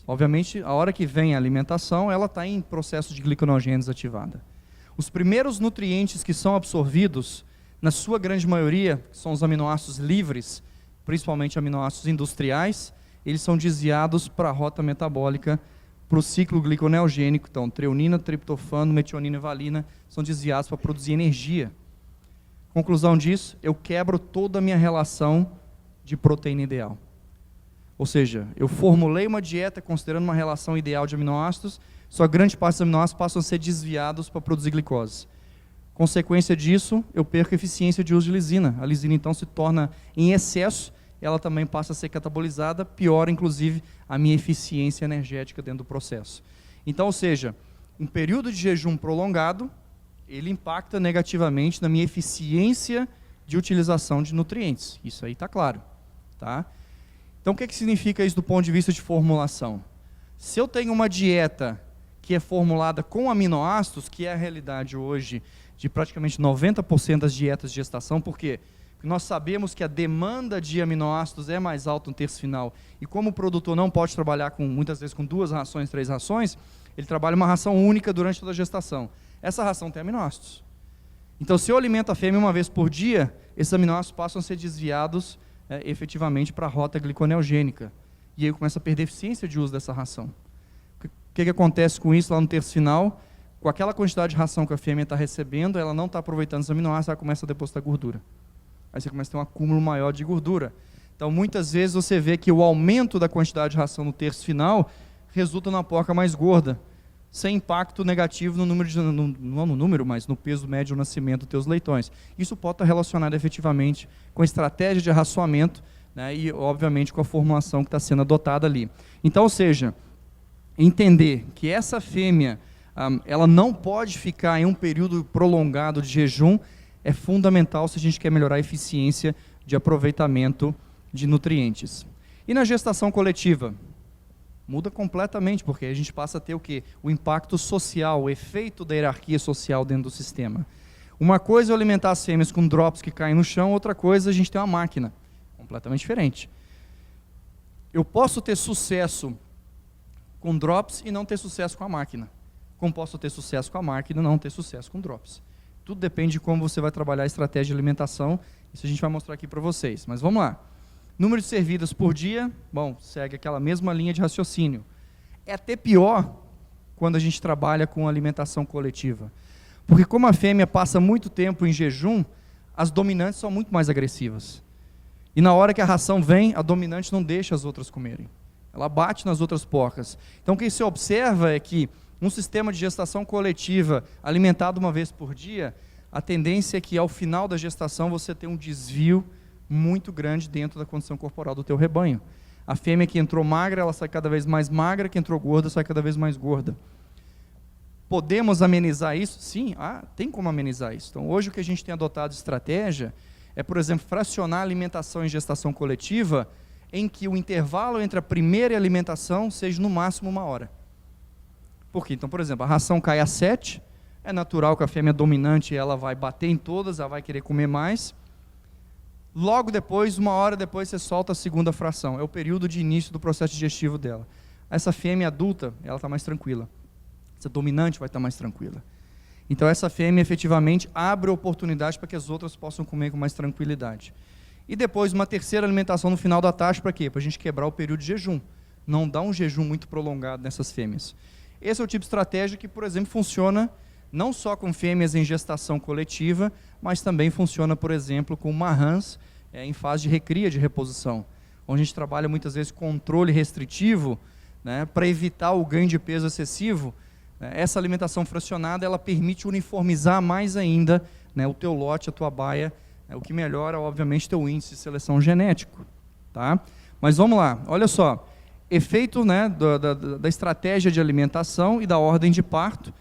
Obviamente, a hora que vem a alimentação, ela está em processo de gliconeogênese ativada. Os primeiros nutrientes que são absorvidos, na sua grande maioria, são os aminoácidos livres, principalmente aminoácidos industriais, eles são desviados para a rota metabólica, para o ciclo gliconeogênico. Então, treonina, triptofano, metionina e valina são desviados para produzir energia. Conclusão disso, eu quebro toda a minha relação de proteína ideal. Ou seja, eu formulei uma dieta considerando uma relação ideal de aminoácidos, só grande parte dos aminoácidos passam a ser desviados para produzir glicose. Consequência disso, eu perco a eficiência de uso de lisina. A lisina, então, se torna em excesso, ela também passa a ser catabolizada, piora, inclusive, a minha eficiência energética dentro do processo. Então, ou seja, um período de jejum prolongado, ele impacta negativamente na minha eficiência de utilização de nutrientes. Isso aí está claro. Tá? Então, o que significa isso do ponto de vista de formulação? Se eu tenho uma dieta que é formulada com aminoácidos, que é a realidade hoje de praticamente 90% das dietas de gestação, por quê? Porque nós sabemos que a demanda de aminoácidos é mais alta no terço final, e como o produtor não pode trabalhar muitas vezes com 2 rações, 3 rações, ele trabalha uma ração única durante toda a gestação. Essa ração tem aminoácidos. Então, se eu alimento a fêmea uma vez por dia, esses aminoácidos passam a ser desviados efetivamente para a rota gliconeogênica. E aí eu começo a perder eficiência de uso dessa ração. O que acontece com isso lá no terço final? Com aquela quantidade de ração que a fêmea está recebendo, ela não está aproveitando os aminoácidos, ela começa a depositar gordura. Aí você começa a ter um acúmulo maior de gordura. Então, muitas vezes você vê que o aumento da quantidade de ração no terço final resulta numa porca mais gorda, sem impacto negativo no número não no número, mas no peso médio do nascimento dos teus leitões. Isso pode estar relacionado efetivamente com a estratégia de arraçoamento, né, e, obviamente, com a formulação que está sendo adotada ali. Então, ou seja, entender que essa fêmea, ela não pode ficar em um período prolongado de jejum, é fundamental se a gente quer melhorar a eficiência de aproveitamento de nutrientes. E na gestação coletiva? Muda completamente, porque a gente passa a ter o quê? O impacto social, o efeito da hierarquia social dentro do sistema. Uma coisa é alimentar as fêmeas com drops que caem no chão, outra coisa é a gente ter uma máquina. Completamente diferente. Eu posso ter sucesso com drops e não ter sucesso com a máquina. Como posso ter sucesso com a máquina e não ter sucesso com drops. Tudo depende de como você vai trabalhar a estratégia de alimentação. Isso a gente vai mostrar aqui para vocês. Mas vamos lá. Número de servidas por dia, bom, segue aquela mesma linha de raciocínio. É até pior quando a gente trabalha com alimentação coletiva. Porque como a fêmea passa muito tempo em jejum, as dominantes são muito mais agressivas. E na hora que a ração vem, a dominante não deixa as outras comerem. Ela bate nas outras porcas. Então o que você observa é que um sistema de gestação coletiva alimentado uma vez por dia, a tendência é que ao final da gestação você tenha um desvio muito grande dentro da condição corporal do teu rebanho. A fêmea que entrou magra, ela sai cada vez mais magra, que entrou gorda, sai cada vez mais gorda. Podemos amenizar isso? Sim, tem como amenizar isso. Então, hoje o que a gente tem adotado de estratégia é, por exemplo, fracionar a alimentação em gestação coletiva, em que o intervalo entre a primeira e a alimentação seja no máximo 1 hora. Por quê? Então, por exemplo, a ração cai a 7, é natural que a fêmea dominante ela vai bater em todas, ela vai querer comer mais. Logo depois, 1 hora depois, você solta a segunda fração. É o período de início do processo digestivo dela. Essa fêmea adulta, ela está mais tranquila. Essa dominante vai estar mais tranquila. Então, essa fêmea, efetivamente, abre oportunidade para que as outras possam comer com mais tranquilidade. E depois, uma terceira alimentação no final da taxa, para quê? Para a gente quebrar o período de jejum. Não dá um jejum muito prolongado nessas fêmeas. Esse é o tipo de estratégia que, por exemplo, funciona não só com fêmeas em gestação coletiva, mas também funciona, por exemplo, com marrãs em fase de recria, de reposição, onde a gente trabalha muitas vezes controle restritivo, né, para evitar o ganho de peso excessivo. Essa alimentação fracionada, ela permite uniformizar mais ainda, né, o teu lote, a tua baia, o que melhora, obviamente, teu índice de seleção genético. Tá? Mas vamos lá, olha só, efeito, né, da estratégia de alimentação e da ordem de parto,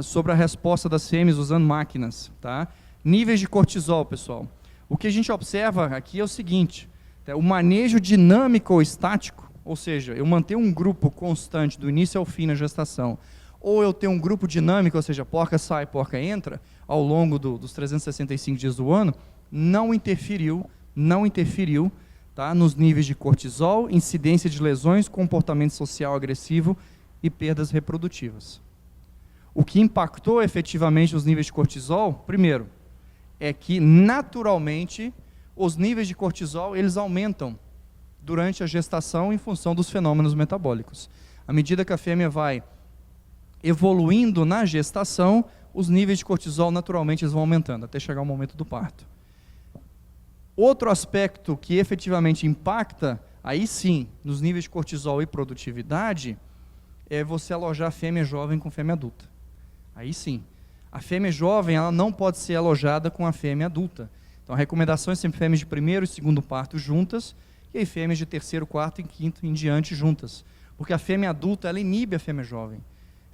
sobre a resposta das fêmeas usando máquinas. Tá? Níveis de cortisol, pessoal. O que a gente observa aqui é o seguinte, o manejo dinâmico ou estático, ou seja, eu manter um grupo constante do início ao fim na gestação, ou eu tenho um grupo dinâmico, ou seja, porca sai, porca entra, ao longo dos 365 dias do ano, não interferiu tá? Nos níveis de cortisol, incidência de lesões, comportamento social agressivo e perdas reprodutivas. O que impactou efetivamente os níveis de cortisol, primeiro, é que naturalmente os níveis de cortisol eles aumentam durante a gestação em função dos fenômenos metabólicos. À medida que a fêmea vai evoluindo na gestação, os níveis de cortisol naturalmente eles vão aumentando, até chegar o momento do parto. Outro aspecto que efetivamente impacta, aí sim, nos níveis de cortisol e produtividade, é você alojar a fêmea jovem com fêmea adulta. Aí sim. A fêmea jovem ela não pode ser alojada com a fêmea adulta. Então a recomendação é sempre fêmeas de primeiro e segundo parto juntas, e aí fêmeas de terceiro, quarto e quinto em diante juntas. Porque a fêmea adulta ela inibe a fêmea jovem.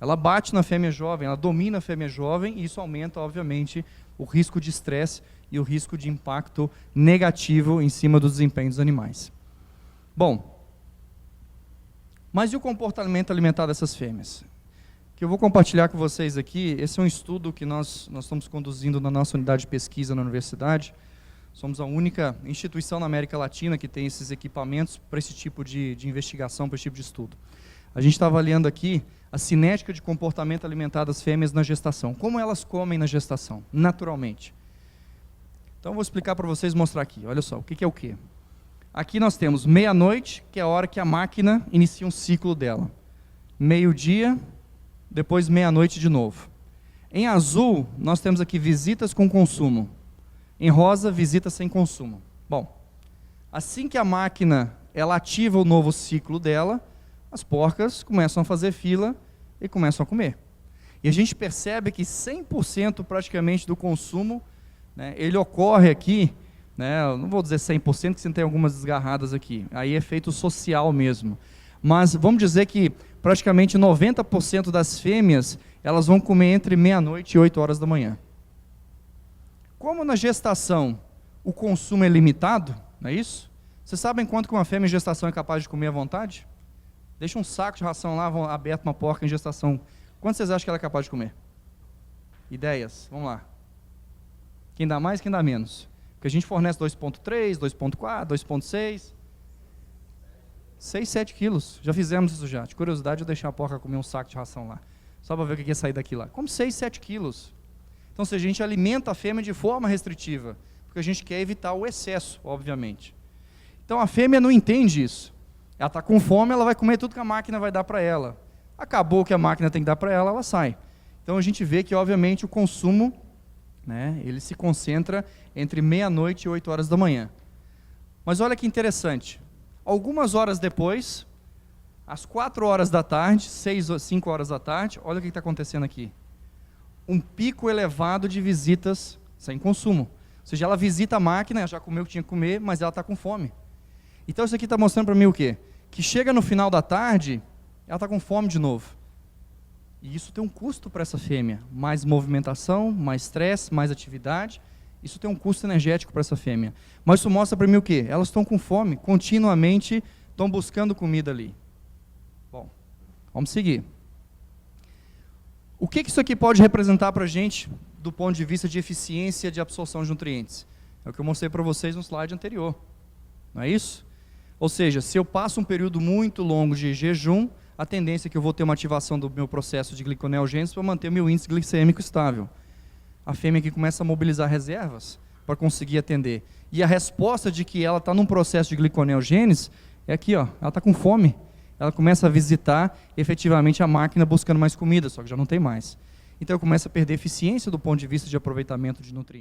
Ela bate na fêmea jovem, ela domina a fêmea jovem, e isso aumenta, obviamente, o risco de estresse e o risco de impacto negativo em cima do desempenho dos animais. Bom, mas e o comportamento alimentar dessas fêmeas? Que eu vou compartilhar com vocês aqui, esse é um estudo que nós estamos conduzindo na nossa unidade de pesquisa na universidade. Somos a única instituição na América Latina que tem esses equipamentos para esse tipo de investigação, para esse tipo de estudo. A gente está avaliando aqui a cinética de comportamento alimentar das fêmeas na gestação. Como elas comem na gestação, naturalmente. Então eu vou explicar para vocês, mostrar aqui. Olha só, o que é o quê? Aqui nós temos meia-noite, que é a hora que a máquina inicia um ciclo dela. Meio-dia, depois meia-noite de novo. Em azul, nós temos aqui visitas com consumo. Em rosa, visitas sem consumo. Bom, assim que a máquina ela ativa o novo ciclo dela, as porcas começam a fazer fila e começam a comer. E a gente percebe que 100% praticamente do consumo, né, ele ocorre aqui, né, eu não vou dizer 100%, que você tem algumas desgarradas aqui, aí é efeito social mesmo. Mas vamos dizer que praticamente 90% das fêmeas, elas vão comer entre meia-noite e 8 horas da manhã. Como na gestação o consumo é limitado, não é isso? Vocês sabem quanto que uma fêmea em gestação é capaz de comer à vontade? Deixa um saco de ração lá, aberto uma porca em gestação. Quanto vocês acham que ela é capaz de comer? Ideias, vamos lá. Quem dá mais, quem dá menos? Porque a gente fornece 2,3, 2,4, 2,6... 6, 7 quilos. Já fizemos isso já. De curiosidade, eu deixei a porca comer um saco de ração lá. Só para ver o que ia sair daqui lá. Como 6, 7 quilos. Então, se a gente alimenta a fêmea de forma restritiva, porque a gente quer evitar o excesso, obviamente. Então, a fêmea não entende isso. Ela está com fome, ela vai comer tudo que a máquina vai dar para ela. Acabou o que a máquina tem que dar para ela, ela sai. Então, a gente vê que, obviamente, o consumo, né, ele se concentra entre meia-noite e 8 horas da manhã. Mas olha que interessante. Algumas horas depois, às 4 horas da tarde, 6 ou 5 horas da tarde, olha o que está acontecendo aqui. Um pico elevado de visitas sem consumo. Ou seja, ela visita a máquina, já comeu o que tinha que comer, mas ela está com fome. Então isso aqui está mostrando para mim o quê? Que chega no final da tarde, ela está com fome de novo. E isso tem um custo para essa fêmea. Mais movimentação, mais estresse, mais atividade. Isso tem um custo energético para essa fêmea. Mas isso mostra para mim o quê? Elas estão com fome, continuamente estão buscando comida ali. Bom, vamos seguir. O que isso aqui pode representar para a gente do ponto de vista de eficiência de absorção de nutrientes? É o que eu mostrei para vocês no slide anterior. Não é isso? Ou seja, se eu passo um período muito longo de jejum, a tendência é que eu vou ter uma ativação do meu processo de gliconeogênese para manter o meu índice glicêmico estável. A fêmea que começa a mobilizar reservas para conseguir atender. E a resposta de que ela está num processo de gliconeogênese é aqui, ó, ela está com fome. Ela começa a visitar efetivamente a máquina buscando mais comida, só que já não tem mais. Então eu começo a perder eficiência do ponto de vista de aproveitamento de nutrientes.